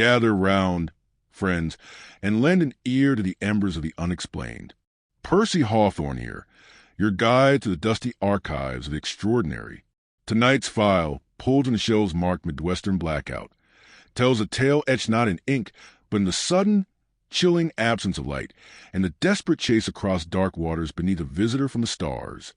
Gather round, friends, and lend an ear to the embers of the unexplained. Percy Hawthorne here, your guide to the dusty archives of the extraordinary. Tonight's file, pulled from the shelves marked Midwestern Blackout, tells a tale etched not in ink, but in the sudden, chilling absence of light and the desperate chase across dark waters beneath a visitor from the stars.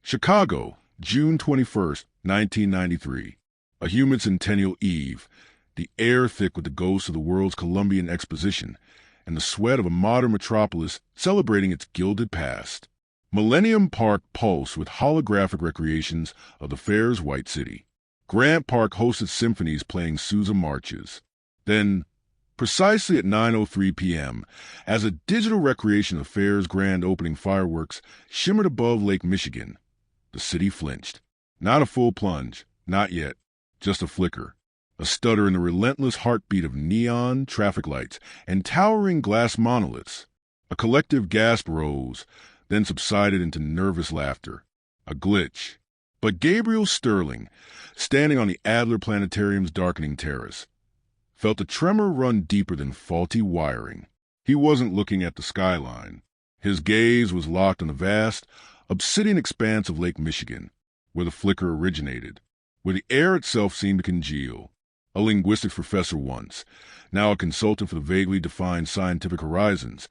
Chicago, June 21st, 1993. A humid centennial eve, the air thick with the ghosts of the world's Columbian Exposition and the sweat of a modern metropolis celebrating its gilded past. Millennium Park pulsed with holographic recreations of the fair's White City. Grant Park hosted symphonies playing Sousa marches. Then, precisely at 9:03 p.m., as a digital recreation of fair's grand opening fireworks shimmered above Lake Michigan, the city flinched. Not a full plunge, not yet, just a flicker, a stutter in the relentless heartbeat of neon traffic lights and towering glass monoliths. A collective gasp rose, then subsided into nervous laughter. A glitch. But Gabriel Sterling, standing on the Adler Planetarium's darkening terrace, felt a tremor run deeper than faulty wiring. He wasn't looking at the skyline. His gaze was locked on the vast, obsidian expanse of Lake Michigan, where the flicker originated, where the air itself seemed to congeal. A linguistics professor once, now a consultant for the vaguely defined scientific horizons,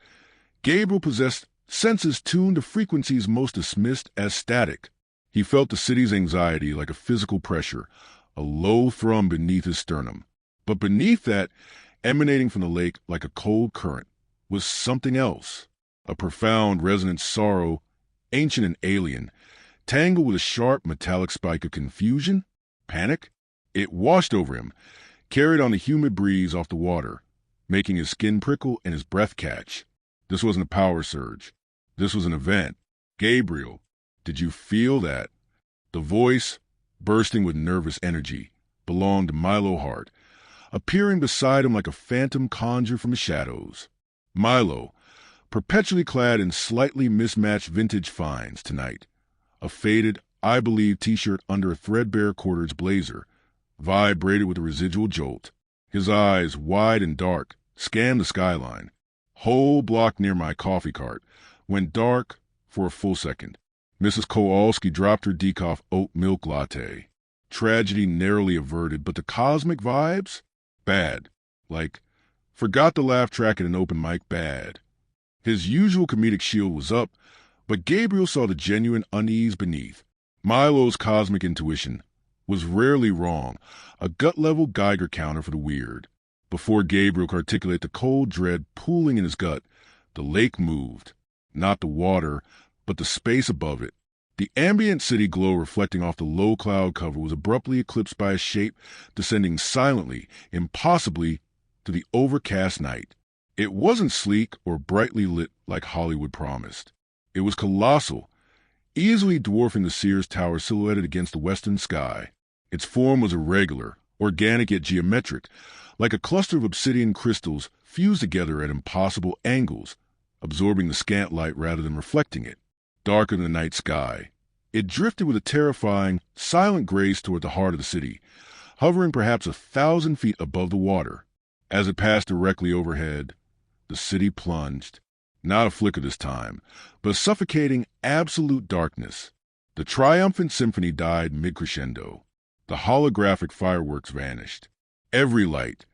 Gabriel possessed senses tuned to frequencies most dismissed as static. He felt the city's anxiety like a physical pressure, a low thrum beneath his sternum. But beneath that, emanating from the lake like a cold current, was something else. A profound resonant sorrow, ancient and alien, tangled with a sharp metallic spike of confusion, panic. It washed over him, carried on the humid breeze off the water, making his skin prickle and his breath catch. This wasn't a power surge. This was an event. Gabriel, did you feel that? The voice, bursting with nervous energy, belonged to Milo Hart, appearing beside him like a phantom conjured from the shadows. Milo, perpetually clad in slightly mismatched vintage finds tonight, a faded, I Believe t-shirt under a threadbare quarters blazer, vibrated with a residual jolt. His eyes, wide and dark, scanned the skyline. Whole block near my coffee cart went dark for a full second. Mrs. Kowalski dropped her decaf oat milk latte. Tragedy narrowly averted, but the cosmic vibes? Bad. Like, forgot the laugh track at an open mic, bad. His usual comedic shield was up, but Gabriel saw the genuine unease beneath. Milo's cosmic intuition was rarely wrong, a gut-level Geiger counter for the weird. Before Gabriel could articulate the cold dread pooling in his gut, the lake moved. Not the water, but the space above it. The ambient city glow reflecting off the low cloud cover was abruptly eclipsed by a shape descending silently, impossibly, to the overcast night. It wasn't sleek or brightly lit like Hollywood promised. It was colossal, easily dwarfing the Sears Tower silhouetted against the western sky. Its form was irregular, organic yet geometric, like a cluster of obsidian crystals fused together at impossible angles, absorbing the scant light rather than reflecting it. Darker than the night sky, it drifted with a terrifying, silent grace toward the heart of the city, hovering perhaps 1,000 feet above the water. As it passed directly overhead, the city plunged. Not a flicker this time, but a suffocating, absolute darkness. The triumphant symphony died mid-crescendo. The holographic fireworks vanished. Every light,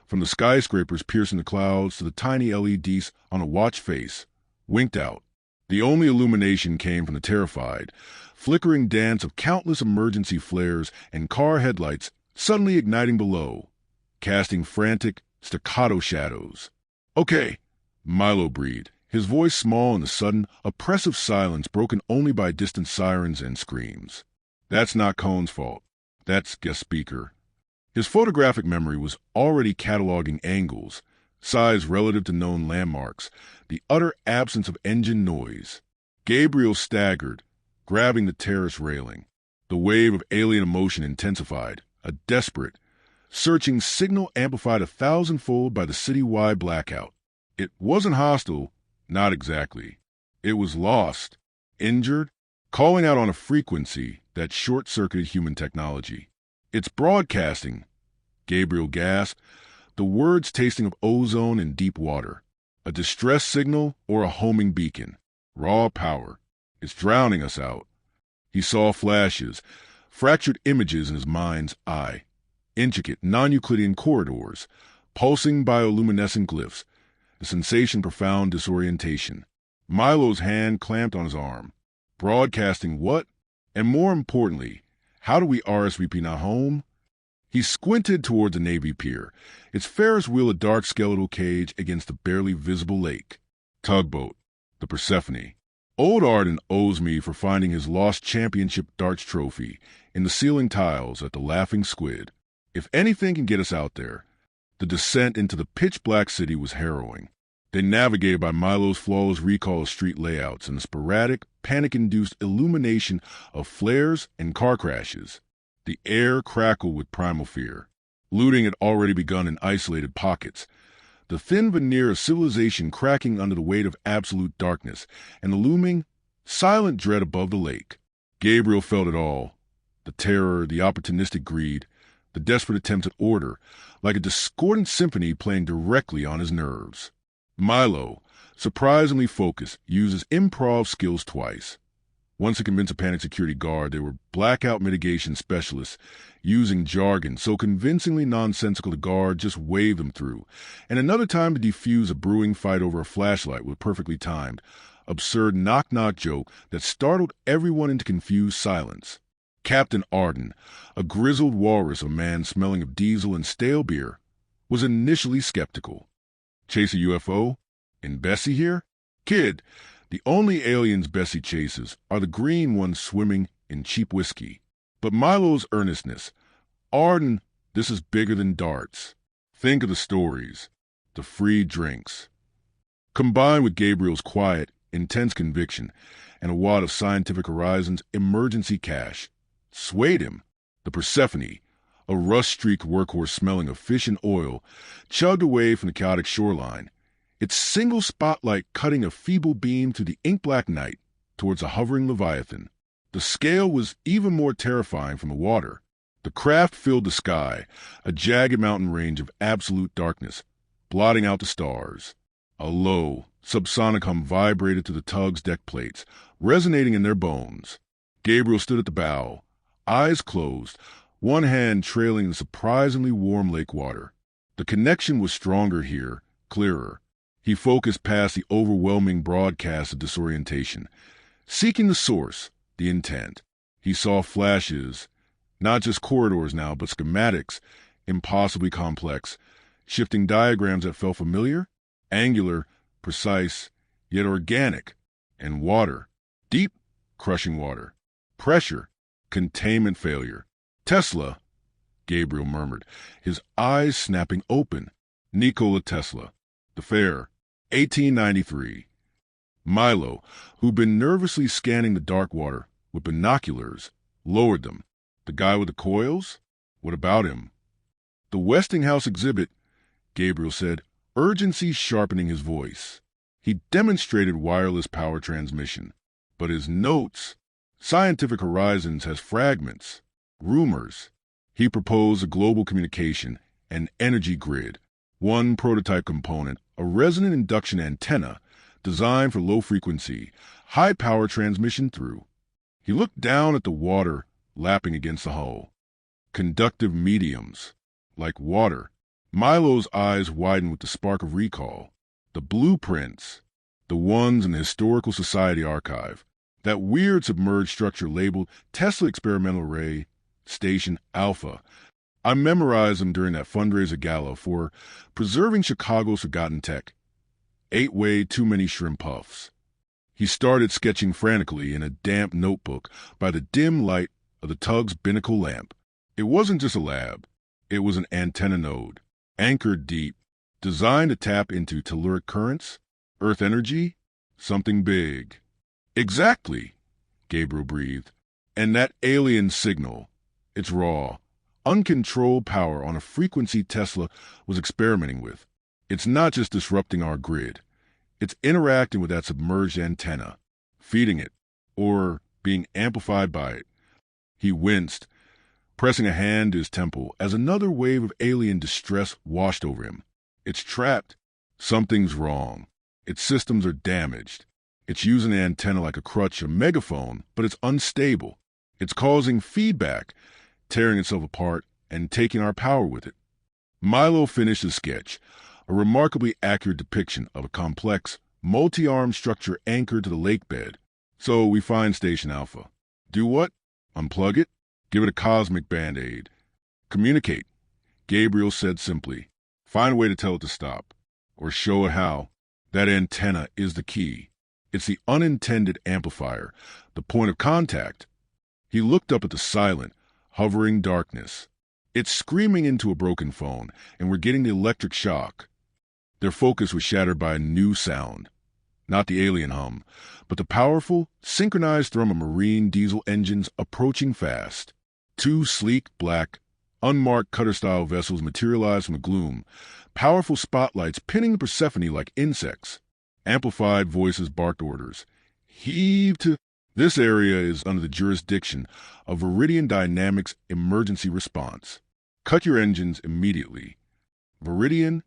from the skyscrapers piercing the clouds to the tiny LEDs on a watch face, winked out. The only illumination came from the terrified, flickering dance of countless emergency flares and car headlights suddenly igniting below, casting frantic, staccato shadows. "Okay," Milo breathed, his voice small in the sudden, oppressive silence broken only by distant sirens and screams. "That's not Cohn's fault. That's guest speaker." His photographic memory was already cataloging angles, size relative to known landmarks, the utter absence of engine noise. Gabriel staggered, grabbing the terrace railing. The wave of alien emotion intensified, a desperate, searching signal amplified 1,000-fold by the city-wide blackout. It wasn't hostile, not exactly. It was lost, injured, calling out on a frequency that short-circuited human technology. "It's broadcasting," Gabriel gasped, the words tasting of ozone in deep water. A distress signal or a homing beacon. Raw power. It's drowning us out. He saw flashes, fractured images in his mind's eye. Intricate, non-Euclidean corridors, pulsing bioluminescent glyphs, the sensation profound disorientation. Milo's hand clamped on his arm. Broadcasting what? And more importantly, how do we RSVP now home? He squinted toward the Navy pier, its Ferris wheel a dark skeletal cage against the barely visible lake. Tugboat, the Persephone. Old Arden owes me for finding his lost championship darts trophy in the ceiling tiles at the Laughing Squid. If anything can get us out there. The descent into the pitch-black city was harrowing. They navigated by Milo's flawless recall of street layouts and the sporadic, panic-induced illumination of flares and car crashes. The air crackled with primal fear. Looting had already begun in isolated pockets. The thin veneer of civilization cracking under the weight of absolute darkness and the looming, silent dread above the lake. Gabriel felt it all. The terror, the opportunistic greed, the desperate attempts at order, like a discordant symphony playing directly on his nerves. Milo, surprisingly focused, used his improv skills twice. Once to convince a panic security guard they were blackout mitigation specialists, using jargon so convincingly nonsensical the guard just waved them through, and another time to defuse a brewing fight over a flashlight with a perfectly timed, absurd knock-knock joke that startled everyone into confused silence. Captain Arden, a grizzled walrus, a man smelling of diesel and stale beer, was initially skeptical. Chase a UFO? And Bessie here? Kid, the only aliens Bessie chases are the green ones swimming in cheap whiskey. But Milo's earnestness, Arden, this is bigger than darts. Think of the stories, the free drinks. Combined with Gabriel's quiet, intense conviction and a wad of Scientific Horizon's emergency cash, swayed him. The Persephone, a rust-streaked workhorse smelling of fish and oil, chugged away from the chaotic shoreline, its single spotlight cutting a feeble beam through the ink-black night towards a hovering Leviathan. The scale was even more terrifying from the water. The craft filled the sky, a jagged mountain range of absolute darkness, blotting out the stars. A low, subsonic hum vibrated through the tug's deck plates, resonating in their bones. Gabriel stood at the bow, eyes closed, one hand trailing the surprisingly warm lake water. The connection was stronger here, clearer. He focused past the overwhelming broadcast of disorientation, seeking the source, the intent. He saw flashes, not just corridors now, but schematics, impossibly complex, shifting diagrams that felt familiar, angular, precise, yet organic, and water, deep, crushing water, pressure, containment failure. Tesla, Gabriel murmured, his eyes snapping open. Nikola Tesla. The fair, 1893. Milo, who'd been nervously scanning the dark water with binoculars, lowered them. The guy with the coils? What about him? The Westinghouse exhibit, Gabriel said, urgency sharpening his voice. He demonstrated wireless power transmission. But his notes, Scientific Horizons has fragments, rumors. He proposed a global communication, an energy grid, one prototype component, a resonant induction antenna designed for low-frequency, high-power transmission through. He looked down at the water lapping against the hull. Conductive mediums, like water. Milo's eyes widened with the spark of recall. The blueprints, the ones in the Historical Society archive, that weird submerged structure labeled Tesla Experimental Array Station Alpha. I memorized them during that fundraiser gala for Preserving Chicago's Forgotten Tech. 8-way too many shrimp puffs. He started sketching frantically in a damp notebook by the dim light of the tug's binnacle lamp. It wasn't just a lab. It was an antenna node, anchored deep, designed to tap into telluric currents, earth energy, something big. Exactly, Gabriel breathed. And that alien signal, it's raw, uncontrolled power on a frequency Tesla was experimenting with. It's not just disrupting our grid. It's interacting with that submerged antenna, feeding it, or being amplified by it. He winced. pressing a hand to his temple as another wave of alien distress washed over him. It's trapped. Something's wrong. Its systems are damaged. It's using the antenna like a crutch, a megaphone, but it's unstable. It's causing feedback, tearing itself apart, and taking our power with it. Milo finished his sketch, a remarkably accurate depiction of a complex, multi-armed structure anchored to the lake bed. So we find Station Alpha. Do what? Unplug it? Give it a cosmic band-aid. Communicate, Gabriel said simply. Find a way to tell it to stop, or show it how. That antenna is the key. It's the unintended amplifier, the point of contact. He looked up at the silent, hovering darkness. It's screaming into a broken phone, and we're getting the electric shock. Their focus was shattered by a new sound. Not the alien hum, but the powerful, synchronized thrum of marine diesel engines approaching fast. Two sleek, black, unmarked cutter-style vessels materialized from the gloom, powerful spotlights pinning the Persephone like insects. Amplified voices barked orders. Heave to... This area is under the jurisdiction of Viridian Dynamics Emergency Response. Cut your engines immediately. Viridian?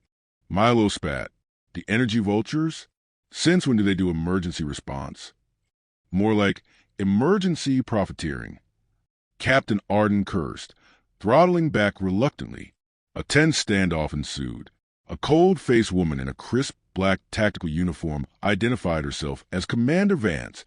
Milo spat. The energy vultures? Since when do they do emergency response? More like emergency profiteering. Captain Arden cursed, throttling back reluctantly. A tense standoff ensued. A cold-faced woman in a crisp black tactical uniform identified herself as Commander Vance,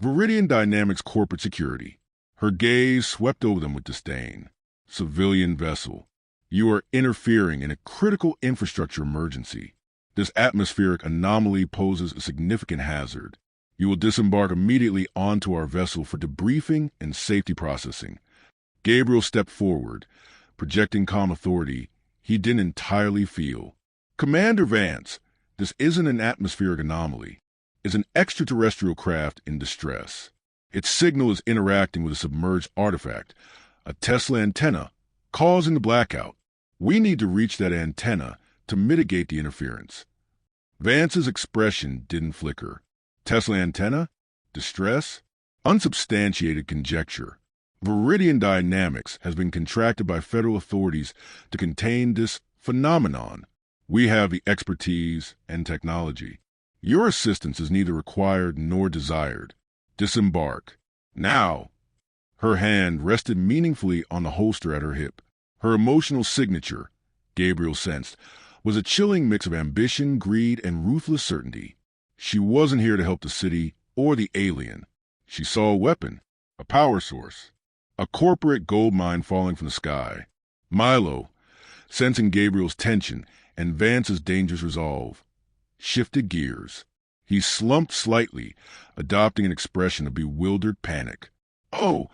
Viridian Dynamics Corporate Security. Her gaze swept over them with disdain. Civilian vessel. You are interfering in a critical infrastructure emergency. This atmospheric anomaly poses a significant hazard. You will disembark immediately onto our vessel for debriefing and safety processing. Gabriel stepped forward, projecting calm authority he didn't entirely feel. Commander Vance, this isn't an atmospheric anomaly. It's an extraterrestrial craft in distress. Its signal is interacting with a submerged artifact, a Tesla antenna, causing the blackout. We need to reach that antenna to mitigate the interference. Vance's expression didn't flicker. Tesla antenna? Distress? Unsubstantiated conjecture. Viridian Dynamics has been contracted by federal authorities to contain this phenomenon. We have the expertise and technology. Your assistance is neither required nor desired. Disembark. Now. Her hand rested meaningfully on the holster at her hip. Her emotional signature, Gabriel sensed, was a chilling mix of ambition, greed, and ruthless certainty. She wasn't here to help the city or the alien. She saw a weapon, a power source, a corporate gold mine falling from the sky. Milo, sensing Gabriel's tension and Vance's dangerous resolve, shifted gears. He slumped slightly, adopting an expression of bewildered panic. "Oh,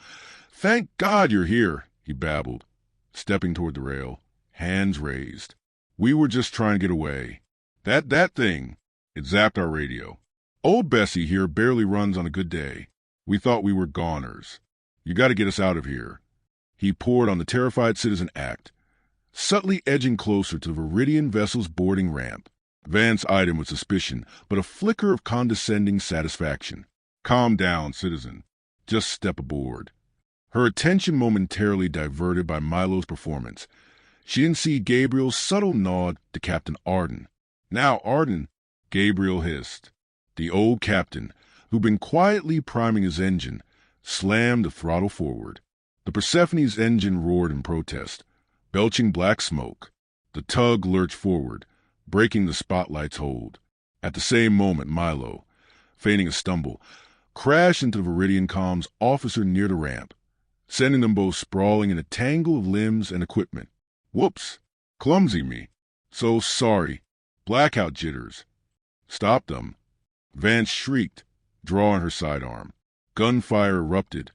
thank God you're here," he babbled, stepping toward the rail, hands raised. "We were just trying to get away. That thing, it zapped our radio. Old Bessie here barely runs on a good day. We thought we were goners. You got to get us out of here." He poured on the terrified citizen act, subtly edging closer to the Viridian vessel's boarding ramp. Vance eyed him with suspicion, but a flicker of condescending satisfaction. "Calm down, citizen. Just step aboard." Her attention momentarily diverted by Milo's performance. She didn't see Gabriel's subtle nod to Captain Arden. "Now, Arden," Gabriel hissed. The old captain, who'd been quietly priming his engine, slammed the throttle forward. The Persephone's engine roared in protest, belching black smoke. The tug lurched forward, breaking the spotlight's hold. At the same moment, Milo, feigning a stumble, crashed into the Viridian Comm's officer near the ramp, sending them both sprawling in a tangle of limbs and equipment. "Whoops! Clumsy me. So sorry. Blackout jitters." "Stop them." Vance shrieked, drawing her sidearm. Gunfire erupted,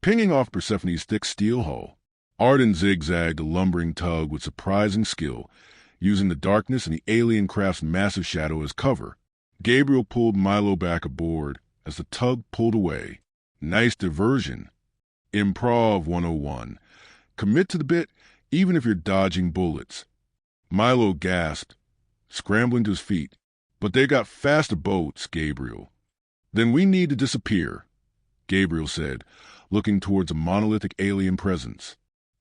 pinging off Persephone's thick steel hull. Arden zigzagged the lumbering tug with surprising skill, using the darkness and the alien craft's massive shadow as cover. Gabriel pulled Milo back aboard as the tug pulled away. Nice diversion. Improv 101. Commit to the bit even if you're dodging bullets. Milo gasped, scrambling to his feet. "But they got faster boats, Gabriel." "Then we need to disappear," Gabriel said, looking towards a monolithic alien presence.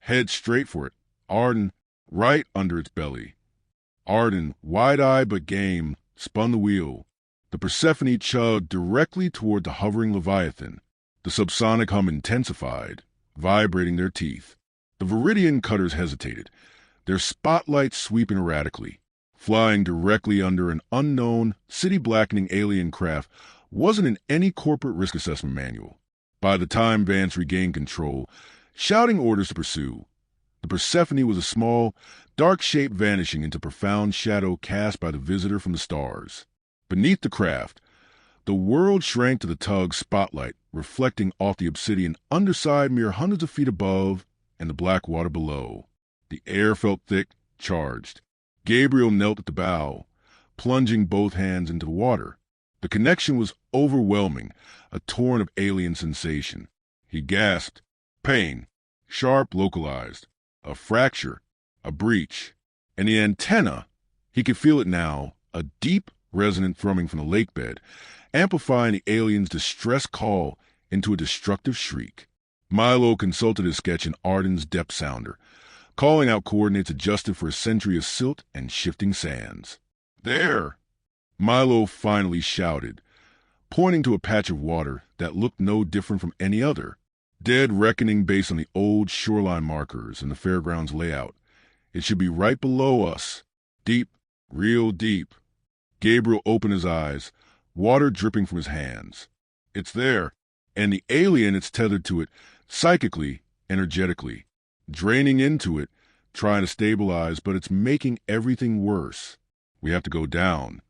head straight for it, Arden right under its belly. Arden, wide-eyed but game, spun the wheel. The Persephone chugged directly toward the hovering Leviathan. The subsonic hum intensified, vibrating their teeth. The Viridian cutters hesitated, their spotlights sweeping erratically. Flying directly under an unknown, city-blackening alien craft wasn't in any corporate risk assessment manual. By the time Vance regained control, shouting orders to pursue, the Persephone was a small, dark shape vanishing into profound shadow cast by the visitor from the stars. Beneath the craft, the world shrank to the tug's spotlight, reflecting off the obsidian underside mere hundreds of feet above and the black water below. The air felt thick, charged. Gabriel knelt at the bow, plunging both hands into the water. The connection was overwhelming, a torrent of alien sensation. He gasped. Pain. Sharp, localized. A fracture. A breach. And the antenna, he could feel it now, a deep, resonant thrumming from the lake bed, amplifying the alien's distress call into a destructive shriek. Milo consulted his sketch in Arden's depth sounder, calling out coordinates adjusted for a century of silt and shifting sands. There! Milo finally shouted, pointing to a patch of water that looked no different from any other. Dead reckoning based on the old shoreline markers and the fairgrounds layout. It should be right below us. Deep, real deep. Gabriel opened his eyes, water dripping from his hands. It's there, and the alien it's tethered to it, psychically, energetically. Draining into it, trying to stabilize, but it's making everything worse. We have to go down.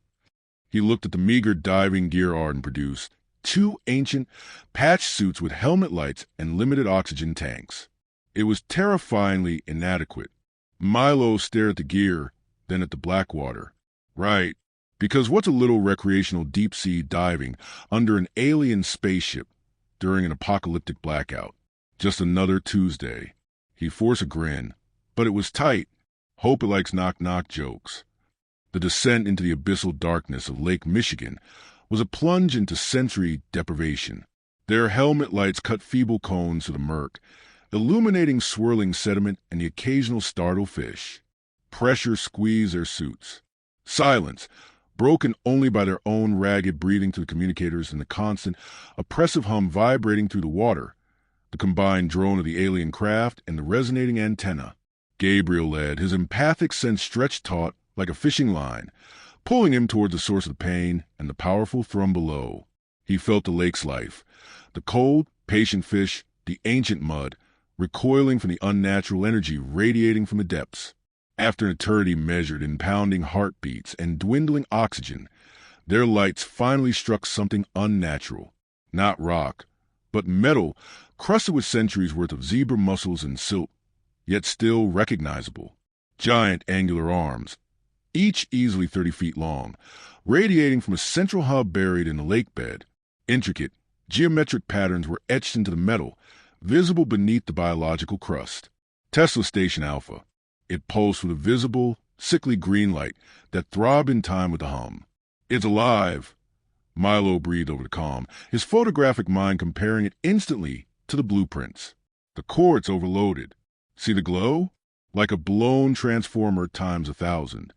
He looked at the meager diving gear Arden produced, 2 ancient, patched suits with helmet lights and limited oxygen tanks. It was terrifyingly inadequate. Milo stared at the gear, then at the black water. Right, because what's a little recreational deep-sea diving under an alien spaceship during an apocalyptic blackout? Just another Tuesday. He forced a grin, but it was tight. Hope it likes knock-knock jokes. The descent into the abyssal darkness of Lake Michigan was a plunge into sensory deprivation. Their helmet lights cut feeble cones to the murk, illuminating swirling sediment and the occasional startled fish. Pressure squeezed their suits. Silence, broken only by their own ragged breathing through the communicators and the constant, oppressive hum vibrating through the water, the combined drone of the alien craft and the resonating antenna. Gabriel led, his empathic sense stretched taut like a fishing line, pulling him towards the source of the pain and the powerful thrum below. He felt the lake's life, the cold, patient fish, the ancient mud, recoiling from the unnatural energy radiating from the depths. After an eternity measured in pounding heartbeats and dwindling oxygen, their lights finally struck something unnatural. Not rock, but metal, crusted with centuries' worth of zebra muscles and silt, yet still recognizable. Giant angular arms, each easily 30 feet long, radiating from a central hub buried in the lake bed. Intricate, geometric patterns were etched into the metal, visible beneath the biological crust. Tesla Station Alpha. It pulsed with a visible, sickly green light that throbbed in time with the hum. It's alive, Milo breathed over the comm, his photographic mind comparing it instantly to the blueprints. The quartz overloaded. See the glow? Like a blown transformer times 1,000.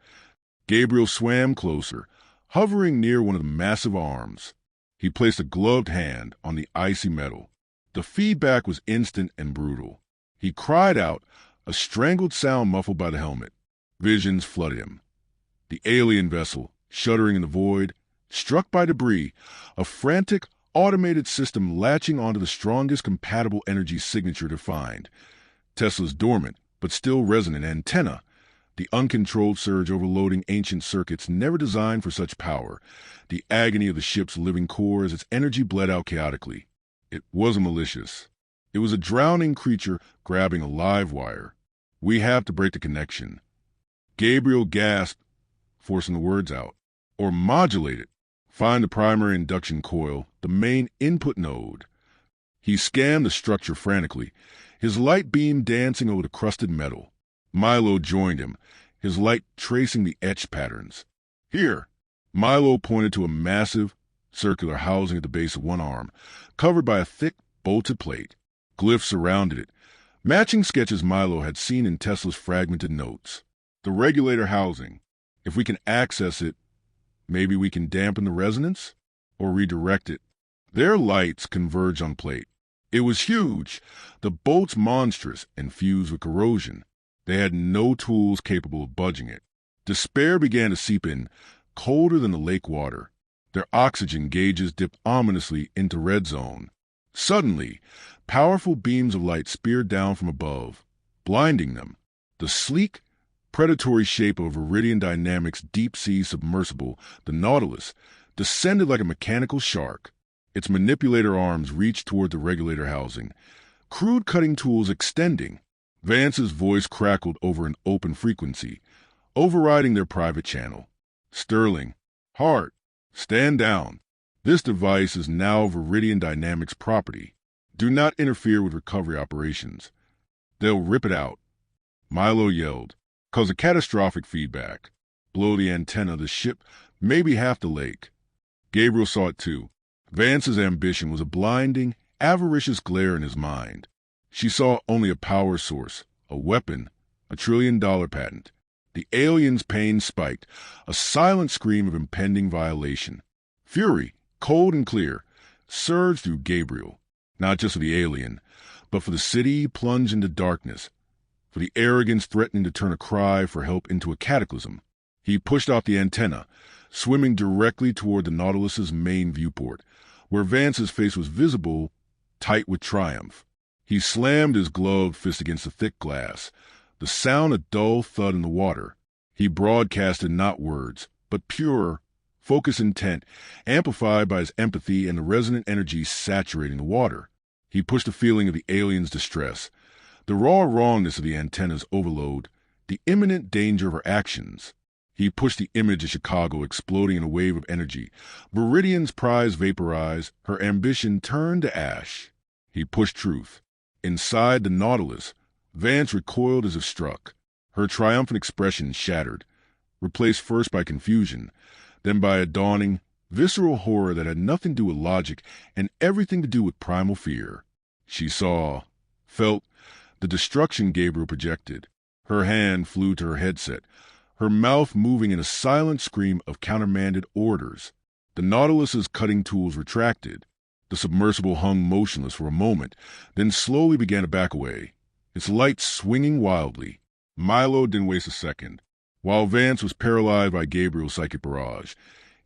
Gabriel swam closer, hovering near one of the massive arms. He placed a gloved hand on the icy metal. The feedback was instant and brutal. He cried out, a strangled sound muffled by the helmet. Visions flooded him. The alien vessel, shuddering in the void, struck by debris, a frantic, automated system latching onto the strongest compatible energy signature to find. Tesla's dormant, but still resonant antenna, the uncontrolled surge overloading ancient circuits never designed for such power, the agony of the ship's living core as its energy bled out chaotically. It wasn't malicious. It was a drowning creature grabbing a live wire. We have to break the connection. Gabriel gasped, forcing the words out. Or modulate it. Find the primary induction coil, the main input node. He scanned the structure frantically, his light beam dancing over the crusted metal. Milo joined him, his light tracing the etched patterns. Here, Milo pointed to a massive, circular housing at the base of one arm, covered by a thick, bolted plate. Glyphs surrounded it, Matching sketches Milo had seen in Tesla's fragmented notes. The regulator housing. If we can access it, maybe we can dampen the resonance or redirect it. Their lights converged on plate. It was huge, the boat's monstrous and fused with corrosion. They had no tools capable of budging it. Despair began to seep in, colder than the lake water. Their oxygen gauges dipped ominously into red zone. Suddenly, powerful beams of light speared down from above, blinding them. The sleek, predatory shape of Viridian Dynamics' deep-sea submersible, the Nautilus, descended like a mechanical shark. Its manipulator arms reached toward the regulator housing, crude cutting tools extending. Vance's voice crackled over an open frequency, overriding their private channel. Sterling, Hart, stand down. This device is now Viridian Dynamics property. Do not interfere with recovery operations. They'll rip it out. Milo yelled, cause a catastrophic feedback. Blow the antenna of the ship, maybe half the lake. Gabriel saw it too. Vance's ambition was a blinding, avaricious glare in his mind. She saw only a power source, a weapon, $1 trillion patent. The alien's pain spiked, a silent scream of impending violation. Fury, cold and clear, surged through Gabriel, not just for the alien, but for the city plunged into darkness, for the arrogance threatening to turn a cry for help into a cataclysm. He pushed off the antenna, swimming directly toward the Nautilus's main viewport, where Vance's face was visible, tight with triumph. He slammed his gloved fist against the thick glass, the sound a dull thud in the water. He broadcasted not words, but pure, focused intent, amplified by his empathy and the resonant energy saturating the water. He pushed the feeling of the alien's distress, the raw wrongness of the antenna's overload, the imminent danger of her actions. He pushed the image of Chicago exploding in a wave of energy. Viridian's prize vaporized, her ambition turned to ash. He pushed truth. Inside the Nautilus, Vance recoiled as if struck. Her triumphant expression shattered, replaced first by confusion, then by a dawning, visceral horror that had nothing to do with logic and everything to do with primal fear. She saw, felt, the destruction Gabriel projected. Her hand flew to her headset, her mouth moving in a silent scream of countermanded orders. The Nautilus's cutting tools retracted. The submersible hung motionless for a moment, then slowly began to back away, its lights swinging wildly. Milo didn't waste a second. While Vance was paralyzed by Gabriel's psychic barrage,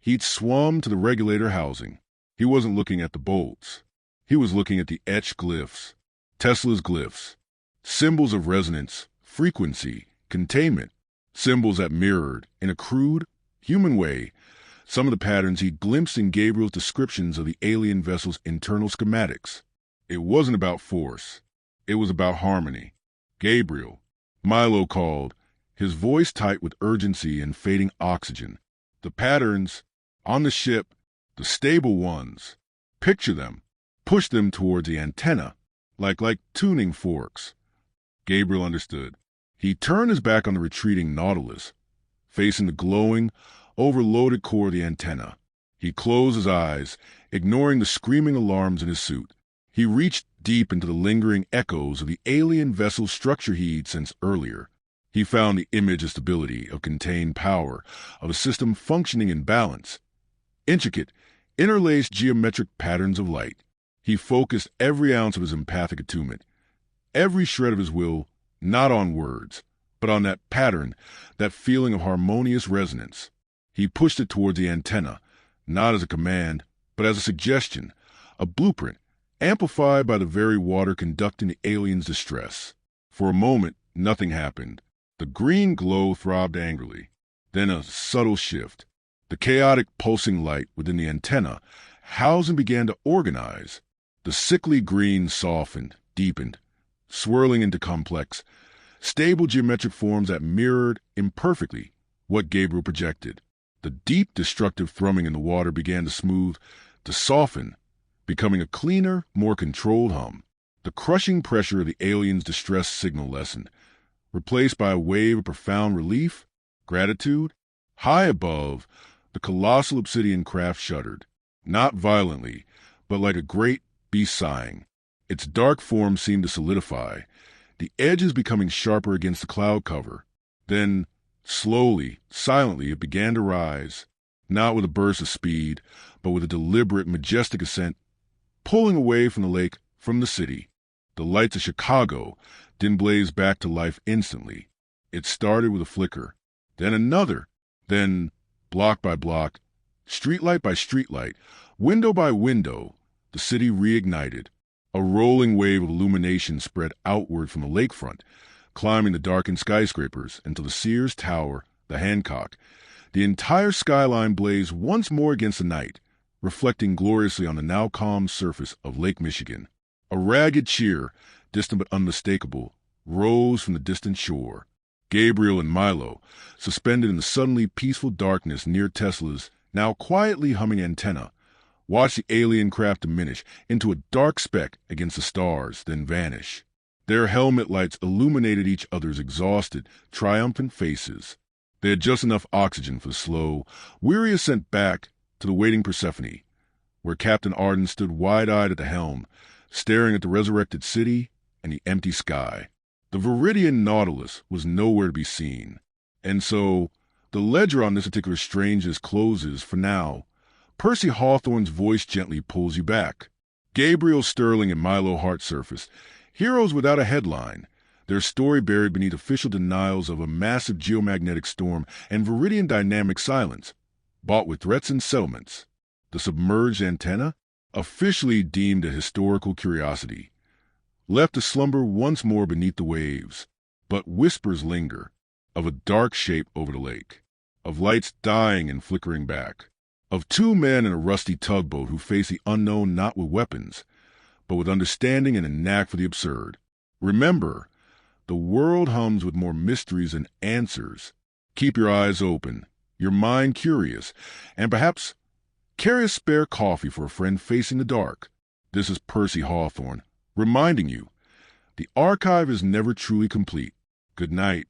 he'd swum to the regulator housing. He wasn't looking at the bolts. He was looking at the etched glyphs, Tesla's glyphs, symbols of resonance, frequency, containment, symbols that mirrored, in a crude, human way, some of the patterns he glimpsed in Gabriel's descriptions of the alien vessel's internal schematics. It wasn't about force. It was about harmony. Gabriel, Milo called, his voice tight with urgency and fading oxygen. The patterns, on the ship, the stable ones. Picture them. Push them towards the antenna, like tuning forks. Gabriel understood. He turned his back on the retreating Nautilus, facing the glowing, overloaded core of the antenna. He closed his eyes, ignoring the screaming alarms in his suit. He reached deep into the lingering echoes of the alien vessel's structure he'd sensed earlier. He found the image of stability, of contained power, of a system functioning in balance. Intricate, interlaced geometric patterns of light. He focused every ounce of his empathic attunement, every shred of his will, not on words, but on that pattern, that feeling of harmonious resonance. He pushed it towards the antenna, not as a command, but as a suggestion, a blueprint, amplified by the very water conducting the alien's distress. For a moment, nothing happened. The green glow throbbed angrily. Then a subtle shift. The chaotic pulsing light within the antenna housed and began to organize. The sickly green softened, deepened, swirling into complex, stable geometric forms that mirrored, imperfectly, what Gabriel projected. The deep, destructive thrumming in the water began to smooth, to soften, becoming a cleaner, more controlled hum. The crushing pressure of the alien's distress signal lessened, replaced by a wave of profound relief, gratitude. High above, the colossal obsidian craft shuddered, not violently, but like a great beast sighing. Its dark form seemed to solidify, the edges becoming sharper against the cloud cover. Then, slowly, silently, it began to rise, not with a burst of speed, but with a deliberate, majestic ascent, pulling away from the lake, from the city. The lights of Chicago didn't blaze back to life instantly. It started with a flicker, then another, then, block by block, streetlight by streetlight, window by window, the city reignited. A rolling wave of illumination spread outward from the lakefront, climbing the darkened skyscrapers until the Sears Tower, the Hancock. The entire skyline blazed once more against the night, reflecting gloriously on the now calm surface of Lake Michigan. A ragged cheer, distant but unmistakable, rose from the distant shore. Gabriel and Milo, suspended in the suddenly peaceful darkness near Tesla's now quietly humming antenna, watched the alien craft diminish into a dark speck against the stars, then vanish. Their helmet lights illuminated each other's exhausted, triumphant faces. They had just enough oxygen for the slow, weary ascent back to the waiting Persephone, where Captain Arden stood wide-eyed at the helm, staring at the resurrected city and the empty sky. The Viridian Nautilus was nowhere to be seen, and so the ledger on this particular strangeness closes for now. Percy Hawthorne's voice gently pulls you back. Gabriel Sterling and Milo Hart surface, heroes without a headline, their story buried beneath official denials of a massive geomagnetic storm and Viridian dynamic silence, bought with threats and settlements. The submerged antenna, officially deemed a historical curiosity, left to slumber once more beneath the waves, but whispers linger, of a dark shape over the lake, of lights dying and flickering back, of two men in a rusty tugboat who face the unknown not with weapons, but with understanding and a knack for the absurd. Remember, the world hums with more mysteries than answers. Keep your eyes open, your mind curious, and perhaps carry a spare coffee for a friend facing the dark. This is Percy Hawthorne, reminding you, the archive is never truly complete. Good night.